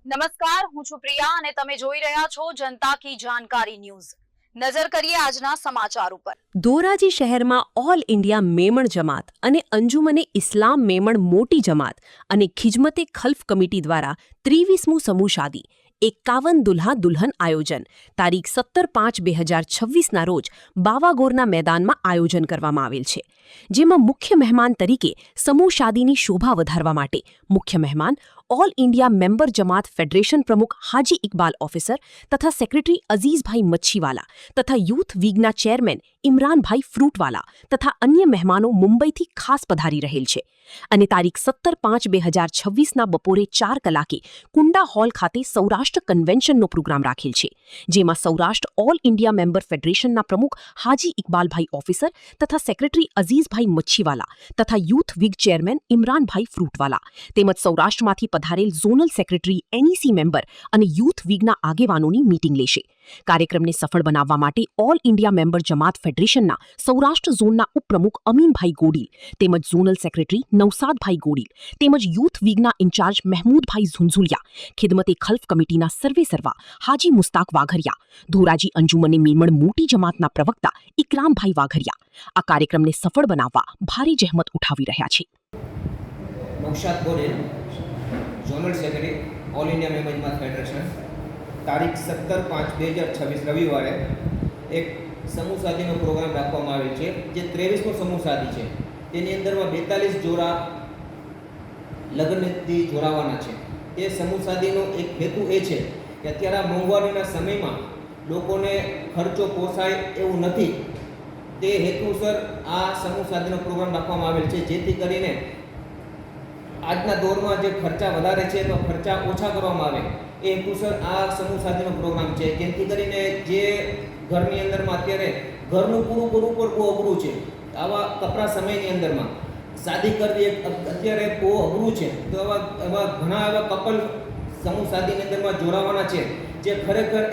નમસ્કાર, હું છું પ્રિયા અને તમે જોઈ રહ્યા છો જનતા કી જાણકારી ન્યૂઝ। નજર કરીએ આજના સમાચાર ઉપર। ધોરાજી શહેરમાં ઓલ ઇન્ડિયા મેમણ જમાત અને અંજુમને ઇસ્લામ મેમણ મોટી જમાત અને ખિજમતે ખલ્ફ કમિટી દ્વારા 23મું સમૂહ શાદી 51 દુલ્હા દુલ્હન આયોજન તારીખ 17/5/2026ના રોજ બાવાગોરના મેદાનમાં આયોજન કરવામાં આવેલ છે, જેમાં મુખ્ય મહેમાન તરીકે સમૂહ શાદીની શોભા વધારવા માટે મુખ્ય મહેમાન all India member Jamat federation પ્રમુખ હાજી ઇકબાલ ઓફિસર તથા સેક્રેટરી અઝીઝભાઈ મચ્છીવાલા તથા યુથ વીગના ચેરમેન ઇમરાનભાઈ ફ્રૂટવાલા તથા અન્ય મહેમાનો મુંબઈથી ખાસ પધારી રહેલ છે અને તારીખ 17/5/2026ના બપોરે 4 કલાકે કુંડા હોલ ખાતે સૌરાષ્ટ્ર કન્વેન્શનનો પ્રોગ્રામ રાખેલ છે, જેમાં સૌરાષ્ટ્ર ઓલ ઇન્ડિયા મેમ્બર ફેડરેશનના પ્રમુખ હાજી ઇકબાલભાઈ ઓફિસર તથા સેક્રેટરી અઝીઝભાઈ મચ્છીવાલા તથા યુથ વીગ ચેરમેન ઇમરાનભાઈ ફ્રૂટવાલા તેમજ સૌરાષ્ટ્રમાંથી પધારેલ ઝોનલ સેક્રેટરી એનઈસી મેમ્બર અને યુથ વીગના આગેવાનોની મીટિંગ લેશે। કાર્યક્રમને સફળ બનાવવા માટે ઓલ ઇન્ડિયા મેમ્બર જમાત ફેડરેશનના સૌરાષ્ટ્ર ઝોનના ઉપપ્રમુખ અમીનભાઈ ગોડીલ તેમજ ઝોનલ સેક્રેટરી નવસાદભાઈ ગોડીલ તેમજ યુથ વીગના ઇન્ચાર્જ મહેમૂદભાઈ ઝુંઝુલિયા, ખિદમતે ખલ્ફ કમિટીના સર્વેસર્વા હાજી મુસ્તાક વાઘરિયા, ધોરાજી અંજુમને મેમણ મોટી જમાતના પ્રવક્તા ઇકરામભાઈ વાઘરિયા આ કાર્યક્રમને સફળ બનાવવા ભારે જહેમત ઉઠાવી રહ્યા છે। Naushad Gorel, zonal secretary all India member Jamat federation, તારીખ 17/5/2026 રવિવારે એક સમૂહ શાદીનો પ્રોગ્રામ રાખવામાં આવેલ છે, જે 23મો સમૂહ શાદી છે। તેની અંદરમાં 42 જોડા લગ્નથી જોડાવાના છે। તે સમૂહ શાદીનો એક હેતુ એ છે કે અત્યારે આ મોંઘવારીના સમયમાં લોકોને ખર્ચો પોસાય એવું નથી, તે હેતુસર આ સમૂહ શાદીનો પ્રોગ્રામ રાખવામાં આવેલ છે, જેથી કરીને આજના દોરમાં જે ખર્ચા વધારે છે તો ખર્ચા ઓછા કરવામાં આવે એ હેતુસર આ સમૂહ શાદીનો પ્રોગ્રામ છે, જેથી કરીને જે ઘરની અંદરમાં અત્યારે ઘરનું પૂરું કરવું પણ બહુ અઘરું છે। આવા કપરા સમયની અંદરમાં શાદી કરવી અત્યારે બહુ અઘરું છે, તો એવા ઘણા એવા કપલ સમૂહ શાદીની અંદરમાં જોડાવાના છે, જે ખરેખર